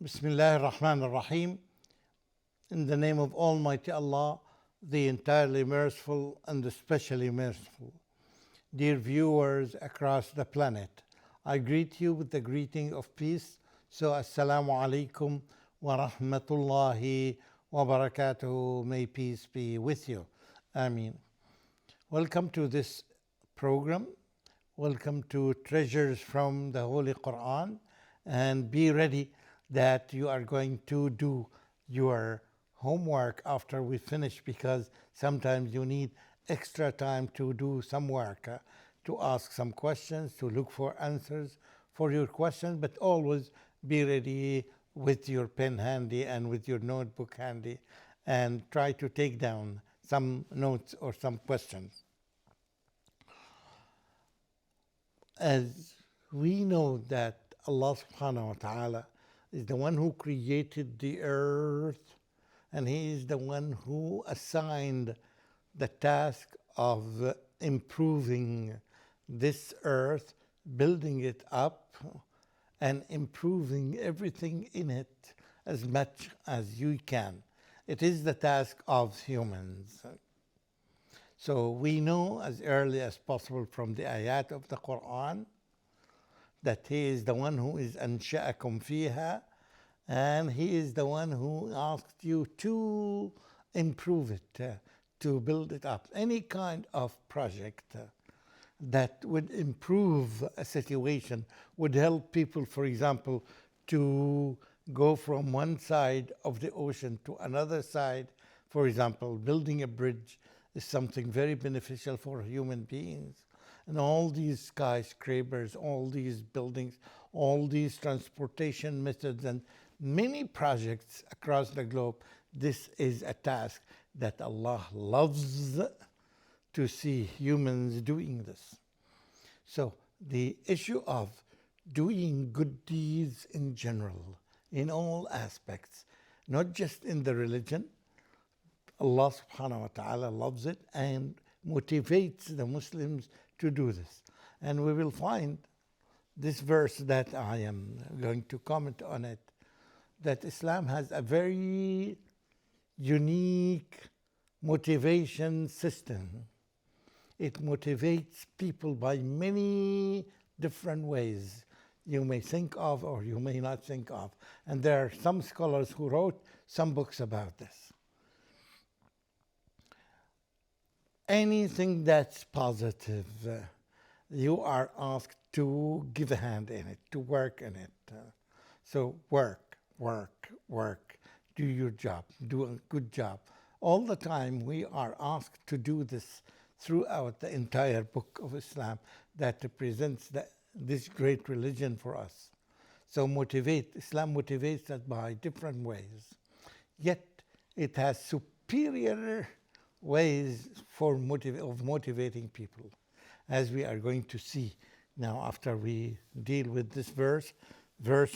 Bismillah ar-Rahman ar-Rahim. In the name of Almighty Allah, the entirely merciful and especially merciful. Dear viewers across the planet, I greet you with the greeting of peace. So, Assalamu alaikum wa rahmatullahi wa barakatuhu. May peace be with you. Ameen. Welcome to this program. Welcome to Treasures from the Holy Quran. And be ready that you are going to do your homework after we finish, because sometimes you need extra time to do some work, to ask some questions, to look for answers for your questions, but always be ready with your pen handy and with your notebook handy, and try to take down some notes or some questions. As we know that Allah subhanahu wa ta'ala is the one who created the earth, and He is the one who assigned the task of improving this earth, building it up, and improving everything in it as much as you can. It is the task of humans. So we know as early as possible from the ayat of the Quran that He is the one who is أنشأكم فيها, and He is the one who asked you to improve it, to build it up. Any kind of project that would improve a situation, would help people, for example, to go from one side of the ocean to another side. For example, building a bridge is something very beneficial for human beings. And all these skyscrapers, all these buildings, all these transportation methods, and many projects across the globe, this is a task that Allah loves to see humans doing this. So the issue of doing good deeds in general, in all aspects, not just in the religion, Allah subhanahu wa ta'ala loves it and motivates the Muslims to do this. And we will find this verse that I am going to comment on it, that Islam has a very unique motivation system. It motivates people by many different ways you may think of or you may not think of. And there are some scholars who wrote some books about this. Anything that's positive, you are asked to give a hand in it, to work in it. So work, do your job, do a good job. All the time we are asked to do this throughout the entire book of Islam that represents this great religion for us. So Islam motivates us by different ways. Yet it has superior ways of motivating people, as we are going to see now after we deal with this verse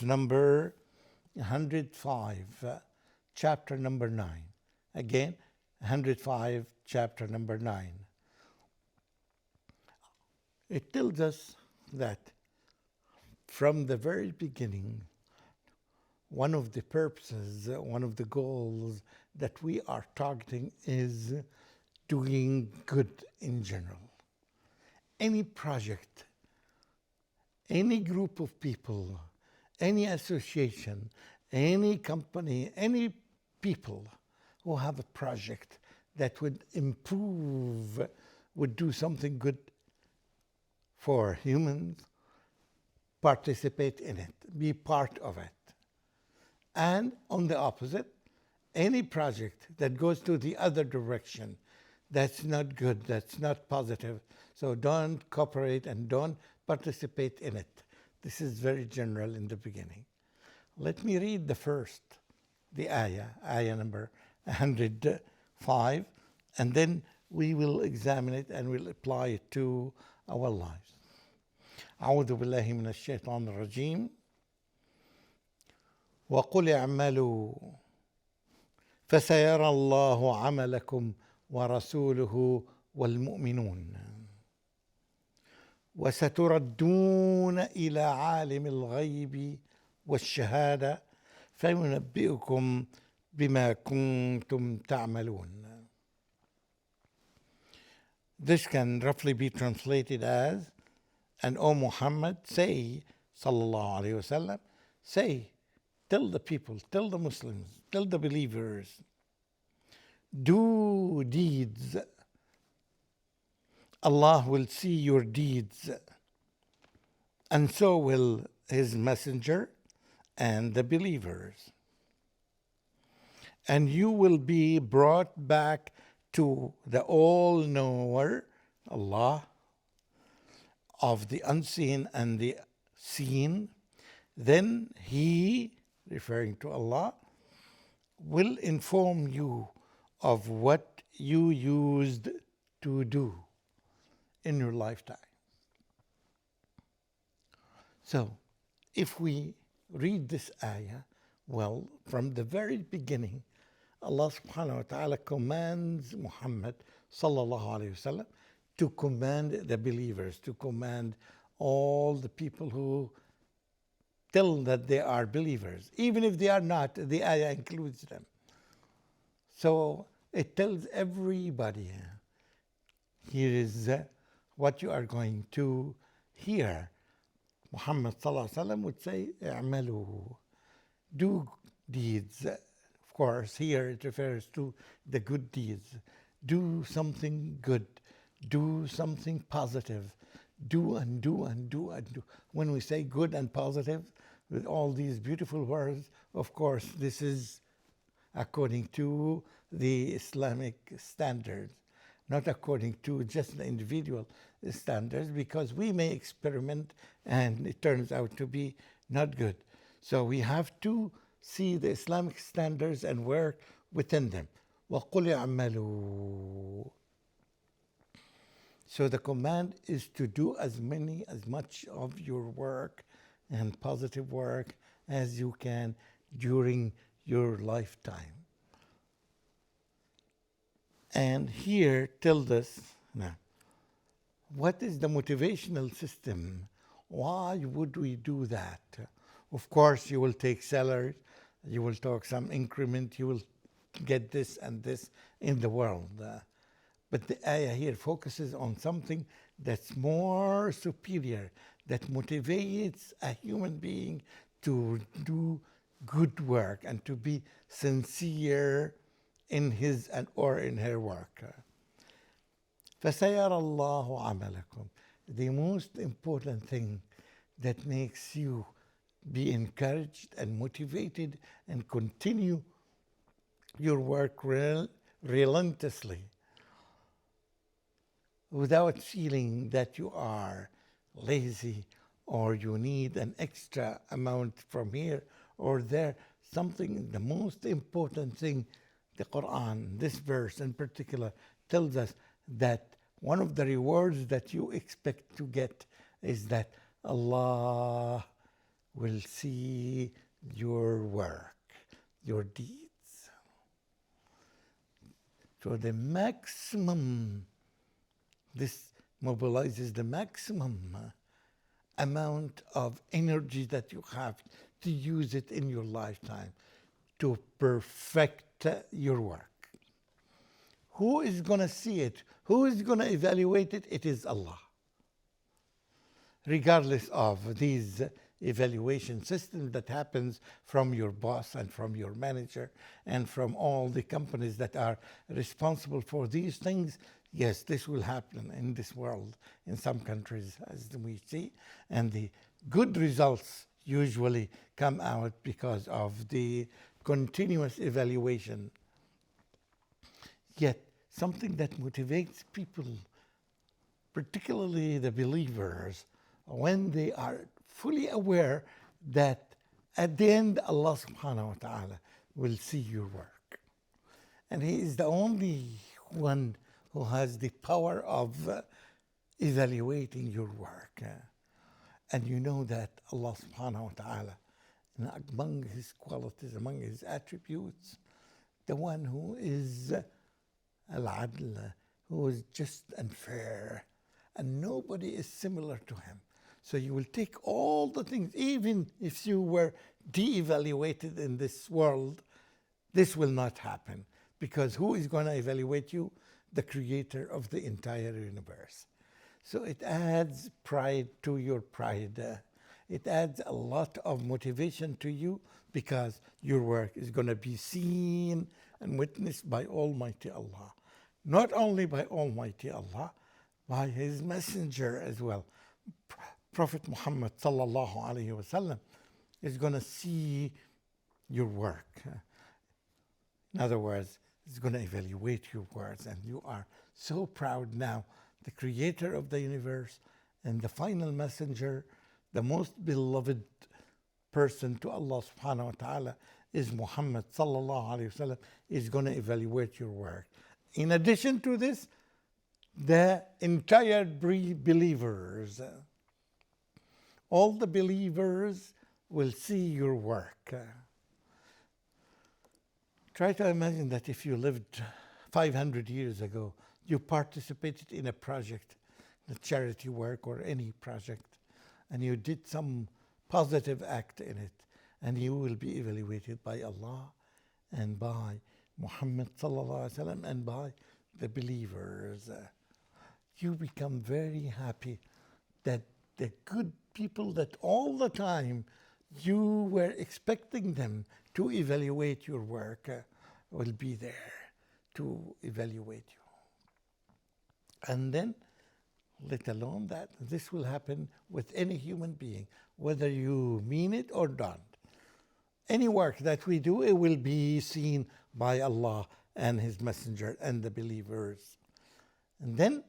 number 105, chapter number 9. Again, 105, chapter number 9. It tells us that from the very beginning, one of the purposes, one of the goals that we are targeting is doing good in general. Any project, any group of people, any association, any company, any people who have a project that would improve, would do something good for humans, participate in it, be part of it. And on the opposite, any project that goes to the other direction, that's not good, that's not positive, so don't cooperate and don't participate in it. This is very general in the beginning. Let me read the ayah number 105, and then we will examine it and we'll apply it to our lives. أعوذ بالله من الشيطان الرجيم. وقل اعملوا فسيرى الله عملكم ورسوله والمؤمنون وستردون إلى عالم الغيب والشهادة فَيُنَبِّئُكُم بِمَا كُنتُمْ تَعْمَلُونَ. This can roughly be translated as, and O Muhammad, say, sallallahu alayhi wasallam, say, tell the people, tell the Muslims, tell the believers, do deeds. Allah will see your deeds, and so will His Messenger and the believers. And you will be brought back to the all-knower, Allah, of the unseen and the seen. Then He, referring to Allah, will inform you of what you used to do in your lifetime. So, if we read this ayah, well, from the very beginning, Allah subhanahu wa ta'ala commands Muhammad sallallahu alayhi wasallam to command the believers, to command all the people who tell that they are believers. Even if they are not, the ayah includes them. So it tells everybody, here is what you are going to hear. Muhammad sallallahu alaihi wasallam would say, "I'malu," do deeds. Of course, here it refers to the good deeds. Do something good. Do something positive. Do and do and do and do. When we say good and positive, with all these beautiful words, of course, this is according to the Islamic standards, not according to just the individual standards, because we may experiment and it turns out to be not good. So we have to see the Islamic standards and work within them. وَقُلْ اعْمَلُوا. So the command is to do as much of your work and positive work as you can during your lifetime. And here tells us now, what is the motivational system? Why would we do that? Of course, you will take salary, you will talk some increment, you will get this and this in the world. But the ayah here focuses on something that's more superior, that motivates a human being to do good work and to be sincere in his and or in her work. فَسَيَرَى اللَّهُ عَمَلَكُمْ. The most important thing that makes you be encouraged and motivated and continue your work relentlessly without feeling that you are lazy or you need an extra amount from here or there. Something, the most important thing, the Quran, this verse in particular, tells us that one of the rewards that you expect to get is that Allah will see your work, your deeds. So the maximum, this mobilizes the maximum amount of energy that you have to use it in your lifetime to perfect your work. Who is going to see it? Who is going to evaluate it? It is Allah. Regardless of these evaluation systems that happens from your boss and from your manager and from all the companies that are responsible for these things, yes, this will happen in this world, in some countries, as we see. And the good results usually come out because of the continuous evaluation. Yet, something that motivates people, particularly the believers, when they are fully aware that at the end Allah subhanahu wa ta'ala will see your work. And He is the only one who has the power of evaluating your work. And you know that Allah subhanahu wa ta'ala, among His qualities, among His attributes, the one who is al-adl, who is just and fair, and nobody is similar to Him. So you will take all the things, even if you were de-evaluated in this world, this will not happen. Because who is going to evaluate you? The creator of the entire universe. So it adds pride to your pride. It adds a lot of motivation to you because your work is going to be seen and witnessed by Almighty Allah. Not only by Almighty Allah, by His Messenger as well. Prophet Muhammad sallallahu alaihi wasallam is going to see your work. In other words, it's going to evaluate your words, and you are so proud now. The creator of the universe and the final messenger, the most beloved person to Allah subhanahu wa ta'ala is Muhammad sallallahu alayhi wa sallam, is going to evaluate your work. In addition to this, the entire believers, all the believers will see your work. Try to imagine that if you lived 500 years ago, you participated in a project, a charity work or any project, and you did some positive act in it, and you will be evaluated by Allah and by Muhammad sallallahu alaihi wasallam and by the believers. You become very happy that the good people that all the time you were expecting them to evaluate your work will be there to evaluate you. And then, let alone that, this will happen with any human being, whether you mean it or not. Any work that we do, it will be seen by Allah and His Messenger and the believers. And then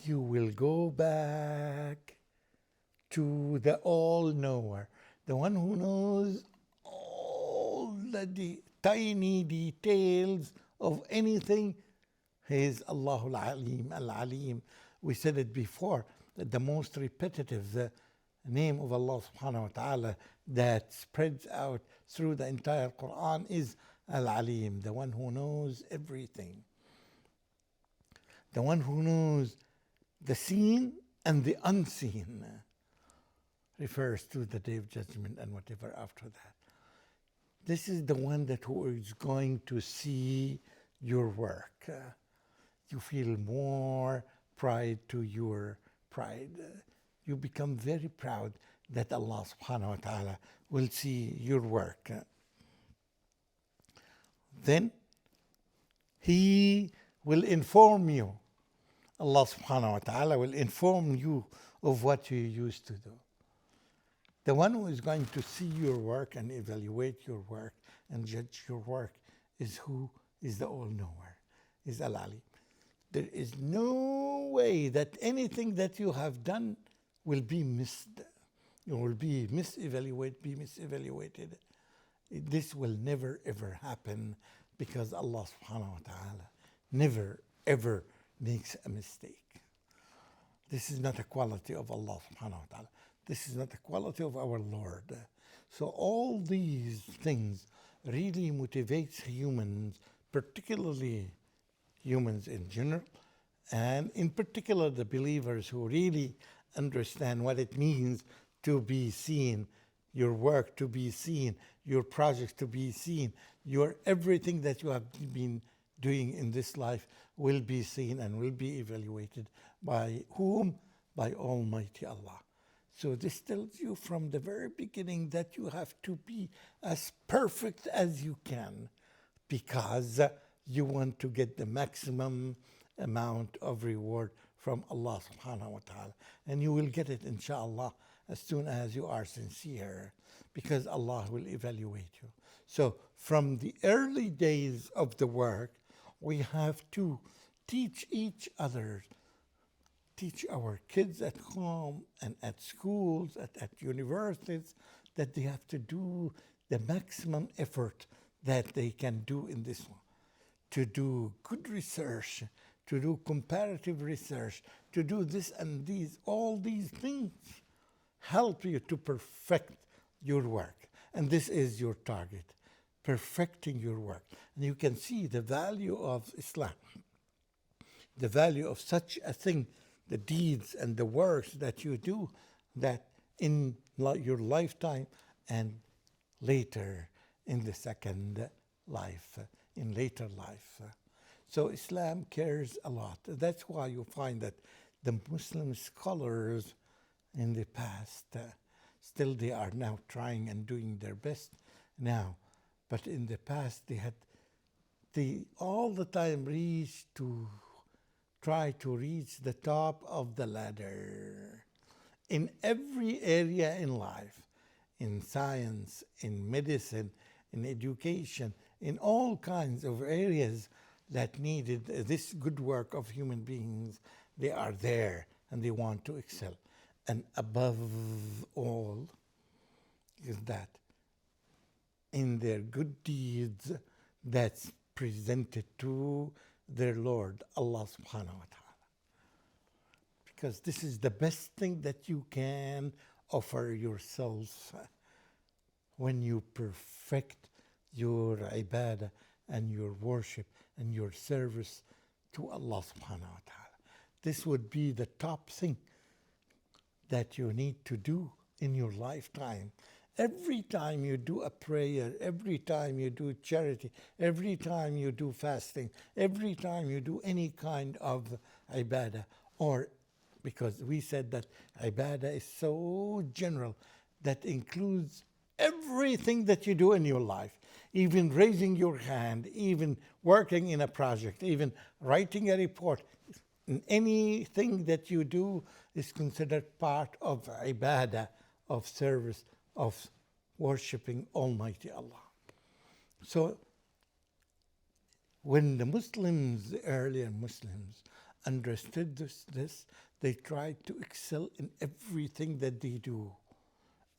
you will go back to the all-knower, the one who knows all the tiny details of anything. He is Allahul Alim, Al-Alim. We said it before, that the most repetitive, the name of Allah subhanahu wa ta'ala that spreads out through the entire Quran is Al-Alim, the one who knows everything. The one who knows the seen and the unseen, refers to the Day of Judgment and whatever after that. This is the one that who is going to see your work. You feel more pride to your pride. You become very proud that Allah subhanahu wa ta'ala will see your work. Then He will inform you. Allah subhanahu wa ta'ala will inform you of what you used to do. The one who is going to see your work and evaluate your work and judge your work is who is the all-knower, is Al-Ali. There is no way that anything that you have done will be missed. You will be misevaluated. This will never ever happen because Allah subhanahu wa ta'ala never ever makes a mistake. This is not a quality of Allah subhanahu wa ta'ala. This is not the quality of our Lord. So all these things really motivates humans, particularly humans in general, and in particular the believers who really understand what it means to be seen, your work to be seen, your projects to be seen, your everything that you have been doing in this life will be seen and will be evaluated by whom? By Almighty Allah. So this tells you from the very beginning that you have to be as perfect as you can because you want to get the maximum amount of reward from Allah subhanahu wa ta'ala. And you will get it inshallah as soon as you are sincere because Allah will evaluate you. So from the early days of the work, we have to teach each other, teach our kids at home and at schools, at universities, that they have to do the maximum effort that they can do in this one. To do good research, to do comparative research, to do this and these, all these things help you to perfect your work. And this is your target, perfecting your work. And you can see the value of Islam, the value of such a thing, the deeds and the works that you do that in your lifetime and later in the second life, in later life. So Islam cares a lot. That's why you find that the Muslim scholars in the past, still they are now trying and doing their best now, but in the past they all the time try to reach the top of the ladder in every area in life, in science, in medicine, in education, in all kinds of areas that needed this good work of human beings. They are there and they want to excel. And above all is that in their good deeds that's presented to their Lord, Allah subhanahu wa ta'ala. Because this is the best thing that you can offer yourself when you perfect your ibadah and your worship and your service to Allah subhanahu wa ta'ala. This would be the top thing that you need to do in your lifetime. Every time you do a prayer, every time you do charity, every time you do fasting, every time you do any kind of ibadah, or because we said that ibadah is so general that includes everything that you do in your life, even raising your hand, even working in a project, even writing a report. Anything that you do is considered part of ibadah, of service, of worshipping Almighty Allah. So when the Muslims, the earlier Muslims, understood this, they tried to excel in everything that they do.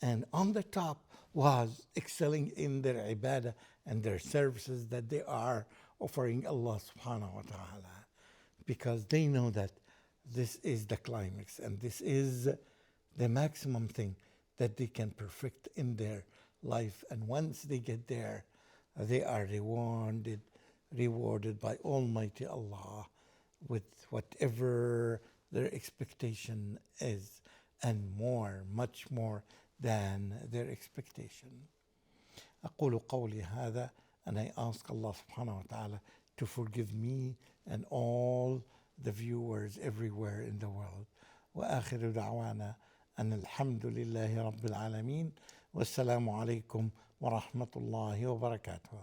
And on the top was excelling in their ibadah and their services that they are offering Allah subhanahu wa ta'ala. Because they know that this is the climax and this is the maximum thing that they can perfect in their life. And once they get there, they are rewarded by Almighty Allah with whatever their expectation is, and more, much more than their expectation. أقول قولي هذا, and I ask Allah subhanahu wa ta'ala to forgive me and all the viewers everywhere in the world. وآخر دعوانا أن الحمد لله رب العالمين والسلام عليكم ورحمة الله وبركاته.